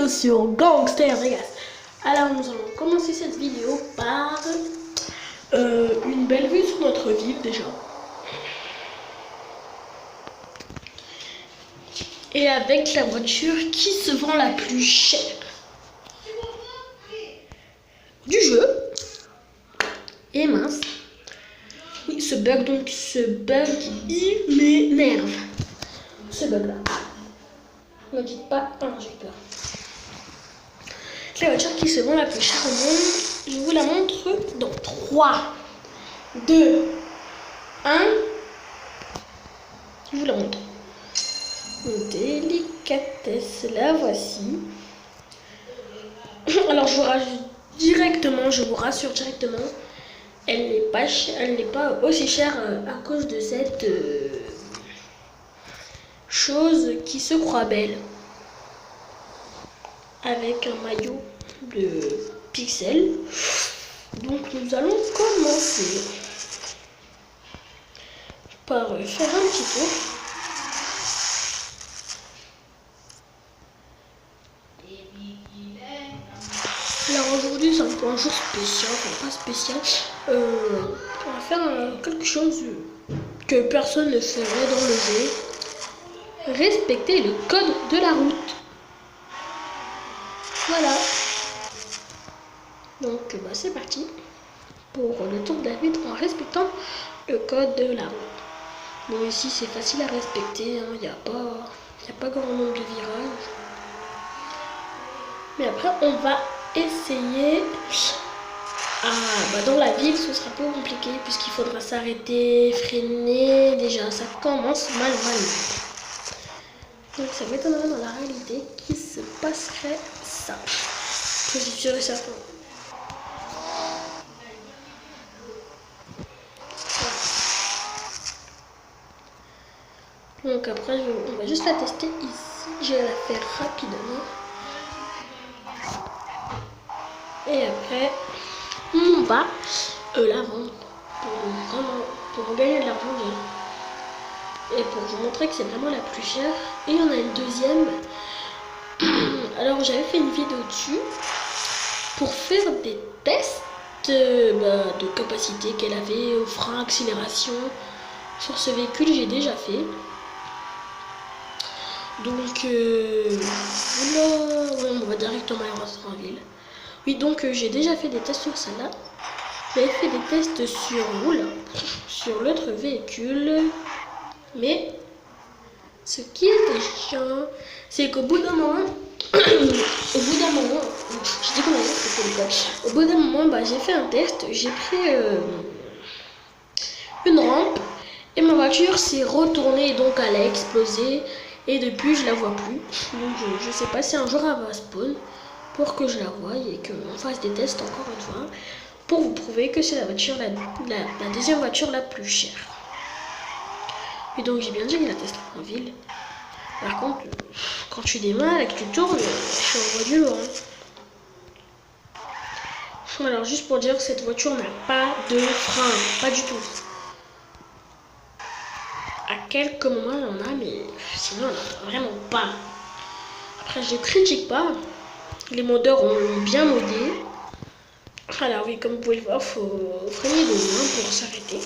vidéo sur Gangster Vegas. Alors nous allons commencer cette vidéo par une belle vue sur notre ville déjà. Et avec la voiture qui se vend la plus chère du jeu. Et mince. Oui, ce bug il m'énerve. Ce bug là. Ne me dites pas, j'ai peur. La voiture qui se vend la plus chère au monde, je vous la montre dans 3, 2, 1. Je vous la montre. Une délicatesse, la voici. Alors je vous rassure directement, elle n'est pas aussi chère à cause de cette chose qui se croit belle. Avec un maillot de pixels. Donc nous allons commencer par faire un petit tour. Alors aujourd'hui c'est un peu un jour spécial, enfin pas spécial. On va faire quelque chose que personne ne ferait dans le jeu. Respecter le code de la route. Voilà. Donc c'est parti pour le tour de la ville en respectant le code de la route. Bon, ici c'est facile à respecter, il n'y a pas grand nombre de virages. Mais après on va essayer. Dans la ville ce sera un peu compliqué puisqu'il faudra s'arrêter, freiner. Déjà ça commence mal. Donc ça m'étonnerait dans la réalité qu'il se passerait ça. Je suis sûr et certain. Donc après on va juste la tester ici. Je vais la faire rapidement. Et après on va la vendre pour gagner de l'argent. Et pour vous montrer que c'est vraiment la plus chère. Et il y en a une deuxième. Alors j'avais fait une vidéo dessus pour faire des tests de capacité qu'elle avait au frein, accélération. Sur ce véhicule j'ai déjà fait. Donc on va directement aller en ville. Oui, donc j'ai déjà fait des tests sur celle-là. J'avais fait des tests sur l'autre véhicule. Mais ce qui était chiant, c'est qu'au bout d'un moment, j'ai fait un test, j'ai pris une rampe et ma voiture s'est retournée, donc elle a explosé et depuis je la vois plus. Donc je sais pas si un jour elle va spawn pour que je la voie et qu'on fasse des tests encore une fois pour vous prouver que c'est la deuxième voiture la plus chère. Et donc j'ai bien dit qu'il la teste en ville. Par contre, quand tu démarres et que tu tournes, je envoie du lourd. Alors juste pour dire que cette voiture n'a pas de frein, pas du tout. À quelques moments elle en a, mais sinon elle n'en a vraiment pas. Après je critique pas. Les modeurs ont bien modé. Alors oui, comme vous pouvez le voir, il faut freiner de loin pour s'arrêter.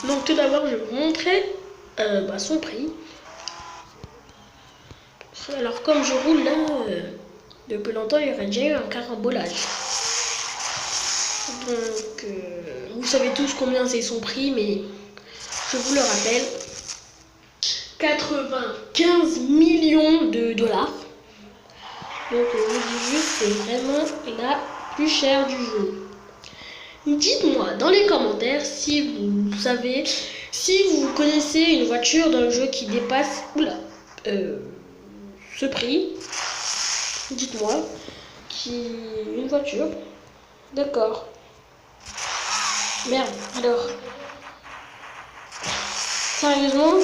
Donc tout d'abord je vais vous montrer son prix. Alors comme je roule là depuis longtemps, il y aurait déjà eu un carambolage. Donc vous savez tous combien c'est son prix, mais je vous le rappelle, 95 millions de dollars. Donc je vous dis juste, c'est vraiment la plus chère du jeu. Dites-moi dans les commentaires si vous savez, si vous connaissez une voiture dans le jeu qui dépasse ce prix. Dites-moi une voiture. D'accord. Merde. Alors. Sérieusement.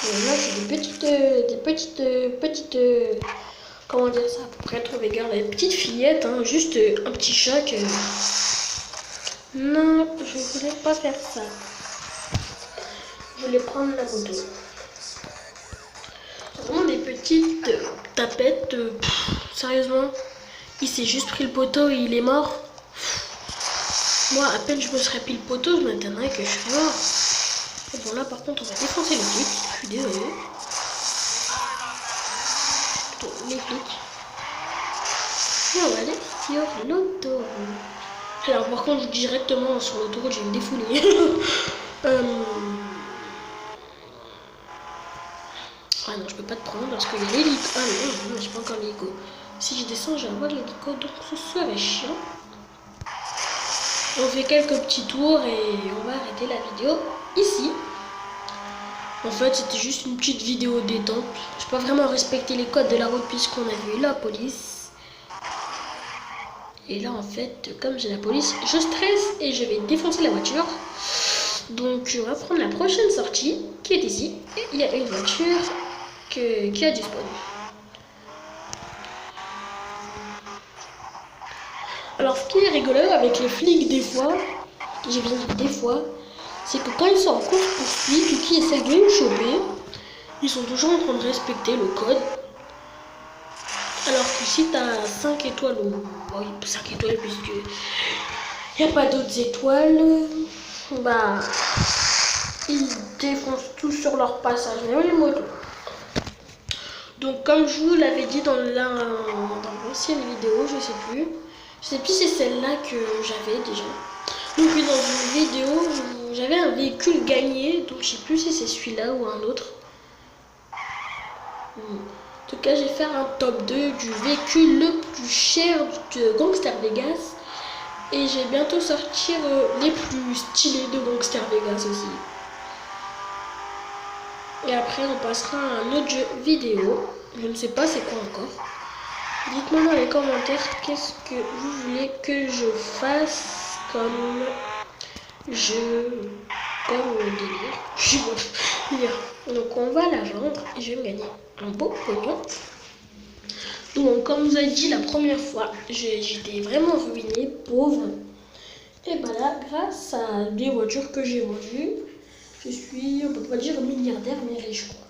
Là c'est des petites comment dire ça, à peu près trouver garde, des petites fillettes, hein, juste un petit choc. Non, je voulais pas faire ça. Je voulais prendre la photo. Vraiment petite tapette. Sérieusement, il s'est juste pris le poteau et il est mort. Moi, à peine je me serais pris le poteau, je m'étonnerais que je suis mort. Et bon, là, par contre, on va défoncer les flics. Je suis désolé. Les flics. Et on va aller sur l'autoroute. Alors, par contre, directement sur l'autoroute, je vais me défouler. Ah non, je peux pas te prendre parce qu'il y a l'hélico. Ah non, j'ai pas encore l'hélico. Si je descends, je vais avoir l'hélico, donc ce serait chiant. On fait quelques petits tours et on va arrêter la vidéo ici. En fait, c'était juste une petite vidéo détente. Je peux pas vraiment respecter les codes de la route puisqu'on a vu la police. Et là, en fait, comme j'ai la police, je stresse et je vais défoncer la voiture. Donc, on va prendre la prochaine sortie qui est ici. Et il y a une voiture qui a du spawn. Alors, ce qui est rigolo avec les flics, des fois, j'ai bien dit des fois, c'est que quand ils sont en course-poursuite ou qu'ils essaient de nous choper, ils sont toujours en train de respecter le code. Alors que si tu as 5 étoiles, ou oui, 5 étoiles, puisque il n'y a pas d'autres étoiles, bah, ils défoncent tout sur leur passage, même les motos. Donc, comme je vous l'avais dit dans l'ancienne vidéo, je sais plus si c'est celle-là que j'avais déjà. Donc oui, dans une vidéo, j'avais un véhicule gagné, donc je sais plus si c'est celui-là ou un autre. En tout cas, je vais faire un top 2 du véhicule le plus cher de Gangster Vegas. Et je vais bientôt sortir les plus stylés de Gangster Vegas aussi. Et après, on passera à un autre jeu vidéo. Je ne sais pas c'est quoi encore. Dites-moi dans les commentaires qu'est-ce que vous voulez que je fasse comme jeu, comme délire. Donc on va la vendre et je vais me gagner un beau pognon. Donc comme vous avez dit la première fois, j'étais vraiment ruiné, pauvre. Et bah là, grâce à des voitures que j'ai vendues, je suis, on peut pas dire milliardaire, mais riche quoi.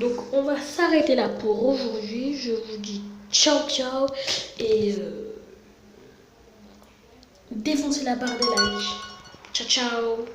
Donc on va s'arrêter là pour aujourd'hui. Je vous dis ciao ciao et défoncez la barre des likes. Ciao ciao.